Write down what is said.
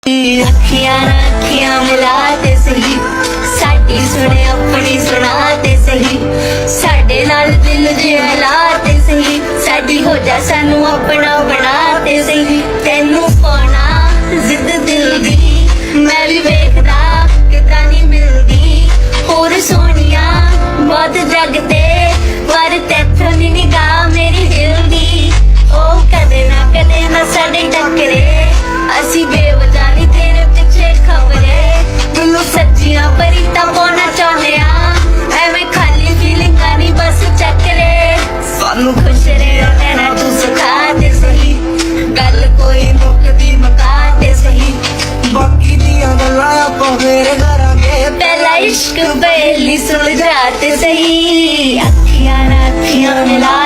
अखियां ना अखियां मिला ते सही, साडी सुने अपनी सुना ते सही, साडे नाल दिल जिहा ला ते सही, साडी हो जा सानू अपना बना ते सही। तेनू पाना जिद दिल दी मैं भी वेखदा किदां नी मिलदी, होर सोनिया बहुत जगते पर तैथों नी निगाह मेरी दिल दी। ओ कदे ना साडे टकरे, असी बेवजह नी तेरे पिछे खबरे, दिलों सच्चियां परीता पाना चाहने एवें खाली फीलिंगां नी बस चकरे। सानू खुश रहना तू सिखा ते सही, गल कोई मुकदी मुका ते सही, बाकी दियां गल्लां आपां फेर करांगे, पहला इश्क पहली सुलझा ते सही। अखियां ना अखियां मिला